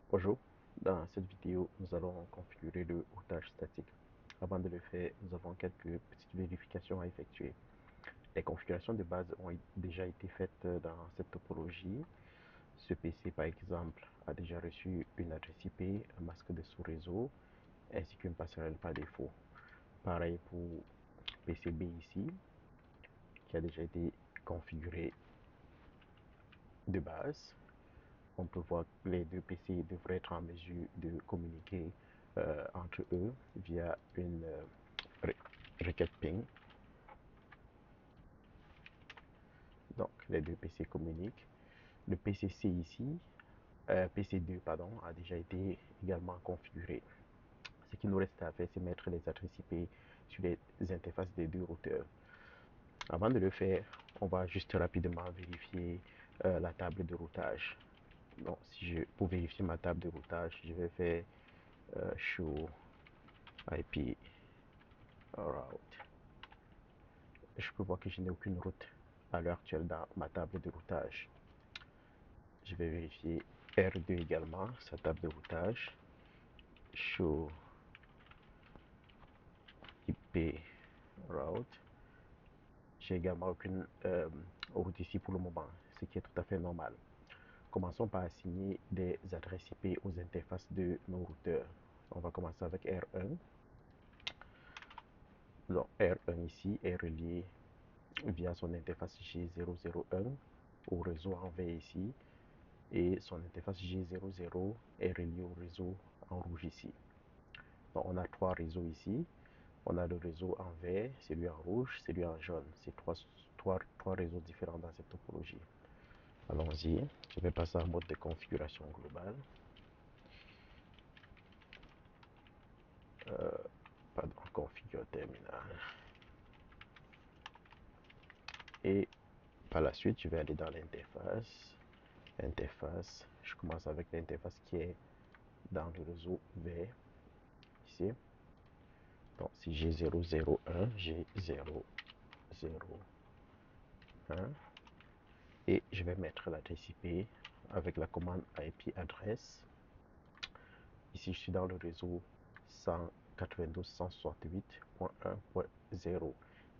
Bonjour, dans cette vidéo, nous allons configurer le routage statique. Avant de le faire, nous avons quelques petites vérifications à effectuer. Les configurations de base ont déjà été faites dans cette topologie. Ce PC, par exemple, a déjà reçu une adresse IP, un masque de sous-réseau, ainsi qu'une passerelle par défaut. Pareil pour PCB ici, qui a déjà été configuré de base. On peut voir que les deux PC devraient être en mesure de communiquer entre eux via une requête ping. Donc, les deux PC communiquent. Le PCC ici, PC2, pardon, a déjà été également configuré. Ce qu'il nous reste à faire, c'est mettre les adresses IP sur les interfaces des deux routeurs. Avant de le faire, on va juste rapidement vérifier la table de routage. Donc, pour vérifier ma table de routage, je vais faire show IP route. Je peux voir que je n'ai aucune route à l'heure actuelle dans ma table de routage. Je vais vérifier R2 également, sa table de routage. Show IP route. J'ai également aucune route ici pour le moment, ce qui est tout à fait normal. Commençons par assigner des adresses IP aux interfaces de nos routeurs. On va commencer avec R1. Donc R1 ici est relié via son interface G001 au réseau en vert ici, et son interface G00 est reliée au réseau en rouge ici. Donc on a trois réseaux ici. On a le réseau en vert, celui en rouge, celui en jaune. C'est trois réseaux différents dans cette topologie. Allons-y. Je vais passer en mode de configuration globale. Pardon, configure terminal. Et par la suite, je vais aller dans l'interface. Interface. Je commence avec l'interface qui est dans le réseau vert. Ici. Donc, c'est G001, G001. Et je vais mettre l'adresse IP avec la commande IP adresse. Ici, je suis dans le réseau 192.168.1.0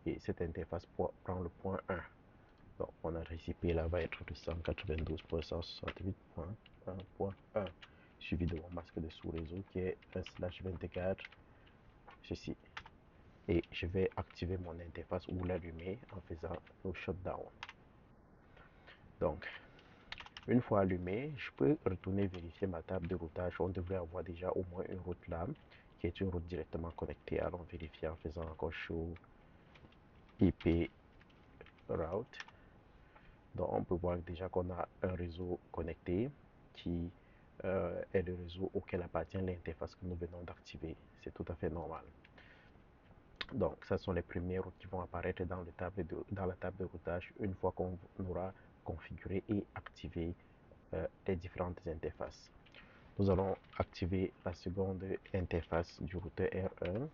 et cette interface prend le point 1. Donc, mon adresse IP là va être de 192.168.1.1 suivi de mon masque de sous-réseau qui est /24, ceci. Et je vais activer mon interface ou l'allumer en faisant le shutdown. Donc, une fois allumé, je peux retourner vérifier ma table de routage. On devrait avoir déjà au moins une route là, qui est une route directement connectée. Allons vérifier en faisant encore show IP route. Donc, on peut voir déjà qu'on a un réseau connecté qui est le réseau auquel appartient l'interface que nous venons d'activer. C'est tout à fait normal. Donc, ce sont les premières routes qui vont apparaître dans la table de routage une fois qu'on aura configuré et activé les différentes interfaces. Nous allons activer la seconde interface du routeur R1.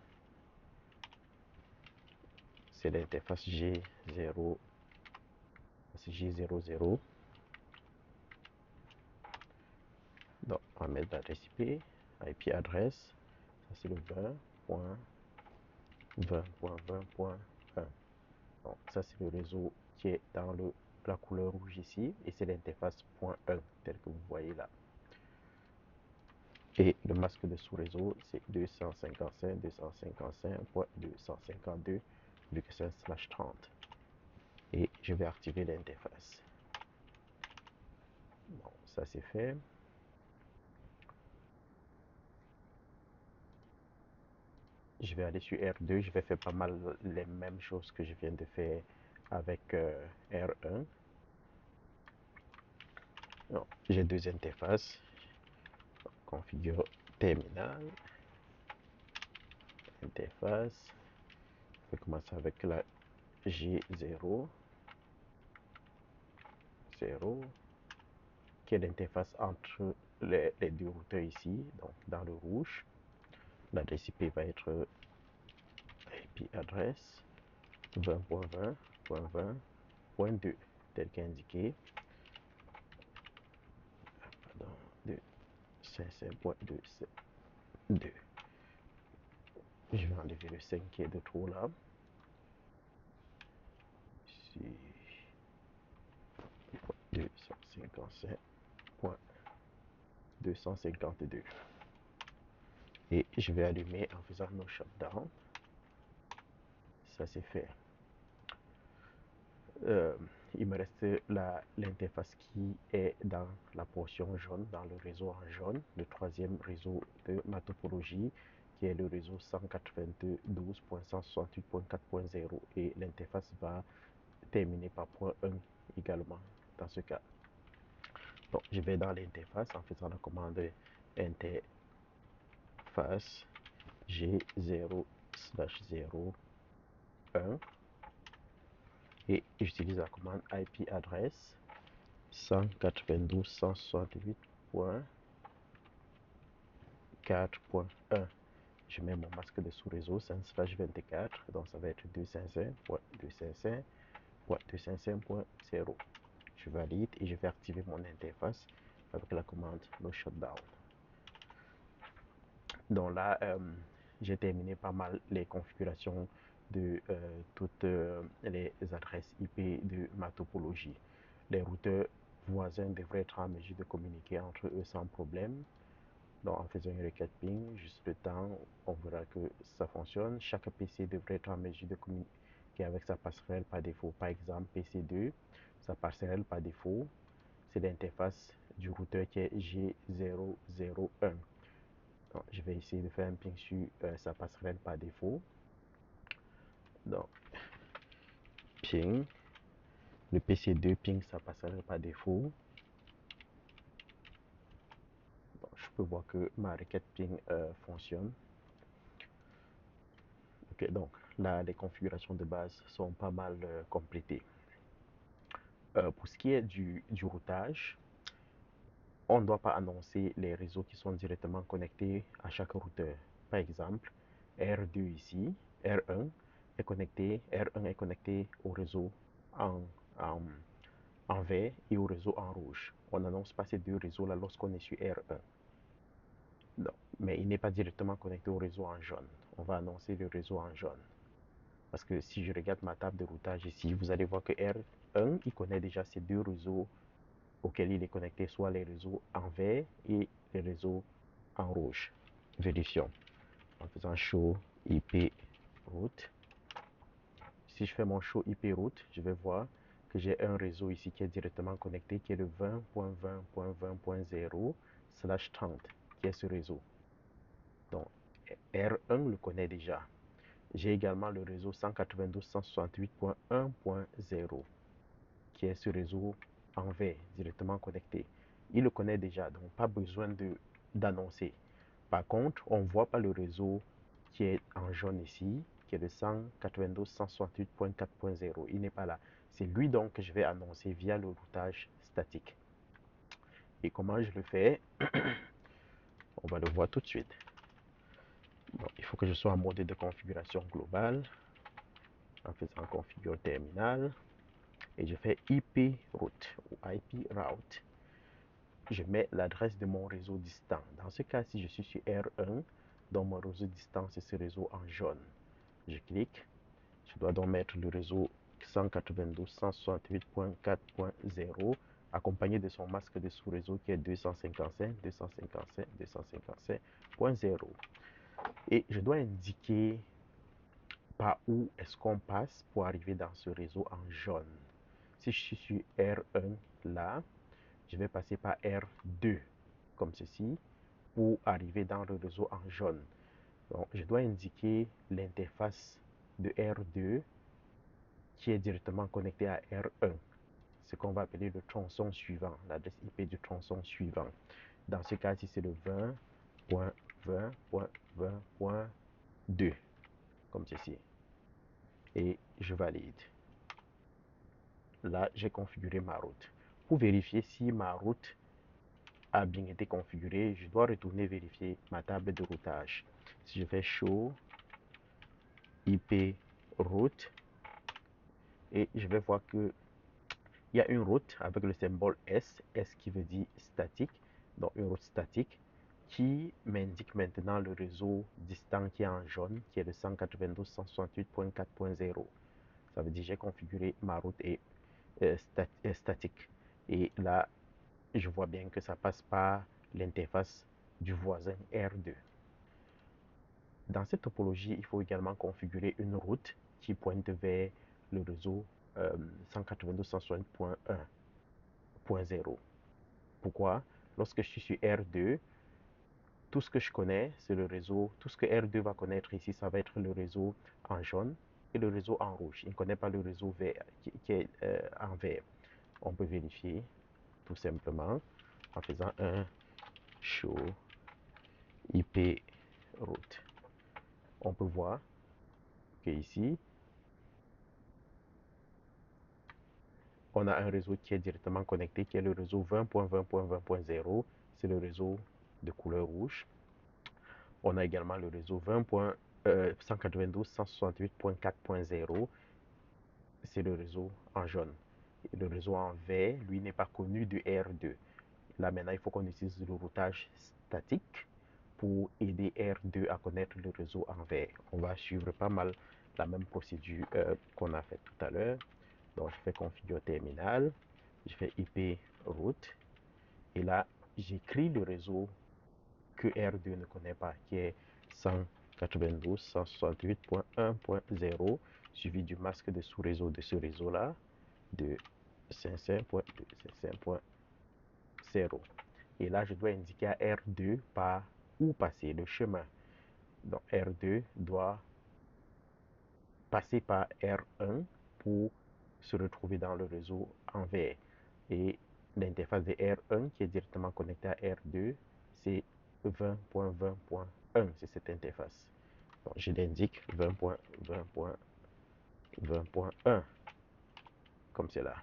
C'est l'interface G00. Donc, on va mettre l'adresse IP adresse. Ça, c'est le 20.20.20.1. Donc, ça, c'est le réseau qui est dans la couleur rouge ici. Et c'est l'interface .1, tel que vous voyez là. Et le masque de sous-réseau, c'est 255.255.252.5/30. Et je vais activer l'interface. Bon, ça c'est fait. Je vais aller sur R2. Je vais faire pas mal les mêmes choses que je viens de faire avec R1. J'ai deux interfaces. Configure terminal. Interface. Je vais commencer avec la G0. Qui est l'interface entre les deux routeurs ici, donc dans le rouge. L'adresse IP va être IP adresse 20.20.20.2 tel qu'indiqué. Pardon, 255.2. Je vais enlever le 5 qui est de trop là. Ici, 255.252. Et je vais allumer en faisant no shutdown. Ça c'est fait. Il me reste l'interface qui est dans la portion jaune, dans le réseau en jaune, le troisième réseau de ma topologie, qui est le réseau 192.168.4.0, et l'interface va terminer par point 1 également dans ce cas. Donc, je vais dans l'interface en faisant la commande interface G0/0/1 et j'utilise la commande IP adresse 192.168.4.1. Je mets mon masque de sous-réseau 5/24, donc ça va être 255.255.255.0. Je valide et je vais activer mon interface avec la commande no shutdown. Donc là, j'ai terminé pas mal les configurations de toutes les adresses IP de ma topologie. Les routeurs voisins devraient être en mesure de communiquer entre eux sans problème. Donc en faisant une requête ping, juste le temps, on verra que ça fonctionne. Chaque PC devrait être en mesure de communiquer avec sa passerelle par défaut. Par exemple, PC2, sa passerelle par défaut, c'est l'interface du routeur qui est G0/0/1. Donc, je vais essayer de faire un ping sur sa passerelle par défaut. Donc, ping. Le PC2 ping sa passerelle par défaut. Donc, je peux voir que ma requête ping fonctionne. Ok, donc là, les configurations de base sont pas mal complétées. Pour ce qui est du routage, on ne doit pas annoncer les réseaux qui sont directement connectés à chaque routeur. Par exemple, R2 ici, R1 est connecté au réseau en vert et au réseau en rouge. On n'annonce pas ces deux réseaux-là lorsqu'on est sur R1. Non, mais il n'est pas directement connecté au réseau en jaune. On va annoncer le réseau en jaune. Parce que si je regarde ma table de routage ici, vous allez voir que R1, il connaît déjà ces deux réseaux auxquels il est connecté, soit les réseaux en vert et les réseaux en rouge. Vérifions. En faisant show IP route. Si je fais mon show IP route, je vais voir que j'ai un réseau ici qui est directement connecté, qui est le 20.20.20.0/30, qui est ce réseau. Donc, R1 le connaît déjà. J'ai également le réseau 192.168.1.0, qui est ce réseau en vert, directement connecté. Il le connaît déjà, donc pas besoin d'annoncer. Par contre, on ne voit pas le réseau qui est en jaune ici, qui est le 192.168.4.0. Il n'est pas là. C'est lui donc que je vais annoncer via le routage statique. Et comment je le fais? On va le voir tout de suite. Bon, il faut que je sois en mode de configuration globale, en faisant configure terminal, et je fais IP route ou IP route. Je mets l'adresse de mon réseau distant. Dans ce cas, si je suis sur R1, donc mon réseau distant, c'est ce réseau en jaune. Je clique. Je dois donc mettre le réseau 192.168.4.0 accompagné de son masque de sous-réseau qui est 255.255.255.0. Et je dois indiquer par où est-ce qu'on passe pour arriver dans ce réseau en jaune. Si je suis sur R1 là, je vais passer par R2 comme ceci pour arriver dans le réseau en jaune. Donc, je dois indiquer l'interface de R2 qui est directement connecté à R1, ce qu'on va appeler le tronçon suivant, l'adresse IP du tronçon suivant. Dans ce cas-ci, c'est le 20.20.20.2, comme ceci. Et je valide. Là, j'ai configuré ma route. Pour vérifier si ma route a bien été configurée, je dois retourner vérifier ma table de routage. Si je fais show IP route, et je vais voir que il y a une route avec le symbole S qui veut dire statique, donc une route statique. qui m'indique maintenant le réseau distant qui est en jaune, qui est le 192.168.4.0. Ça veut dire que j'ai configuré ma route statique. Et là, je vois bien que ça passe par l'interface du voisin R2. Dans cette topologie, il faut également configurer une route qui pointe vers le réseau 192.168.1.0. Pourquoi? Lorsque je suis sur R2, tout ce que je connais, c'est le réseau. Tout ce que R2 va connaître ici, ça va être le réseau en jaune et le réseau en rouge. Il ne connaît pas le réseau vert, qui est en vert. On peut vérifier tout simplement en faisant un show IP route. On peut voir que ici, on a un réseau qui est directement connecté, qui est le réseau 20.20.20.0. C'est le réseau de couleur rouge. On a également le réseau 192.168.4.0. C'est le réseau en jaune. Et le réseau en vert, lui, n'est pas connu du R2. Là, maintenant, il faut qu'on utilise le routage statique pour aider R2 à connaître le réseau en vert. On va suivre pas mal la même procédure qu'on a fait tout à l'heure. Donc, je fais configure terminal, je fais IP route, et là, j'écris le réseau que R2 ne connaît pas, qui est 192.168.1.0, suivi du masque de sous-réseau de ce réseau-là, de 5.2.5.0. Et là, je dois indiquer à R2 par où passer, le chemin. Donc, R2 doit passer par R1 pour se retrouver dans le réseau en vert. Et l'interface de R1 qui est directement connectée à R2, c'est 20.20.1, c'est cette interface. Donc, je l'indique 20.20.20.1, comme cela.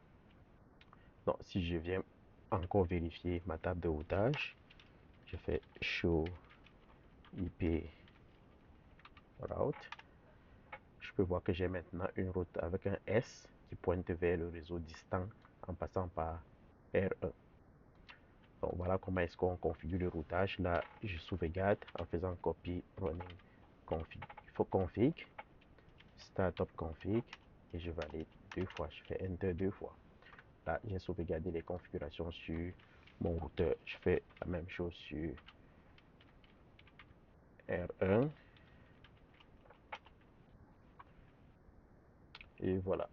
Donc, si je viens encore vérifier ma table de routage, je fais show IP route. Je peux voir que j'ai maintenant une route avec un S qui pointe vers le réseau distant en passant par R1. Donc voilà comment est-ce qu'on configure le routage. Là, je sauvegarde en faisant copy running config. Il faut config, startup config, et je valide deux fois. Je fais enter deux fois. Là, j'ai sauvegardé les configurations sur mon routeur. Je fais la même chose sur R1. Et voilà.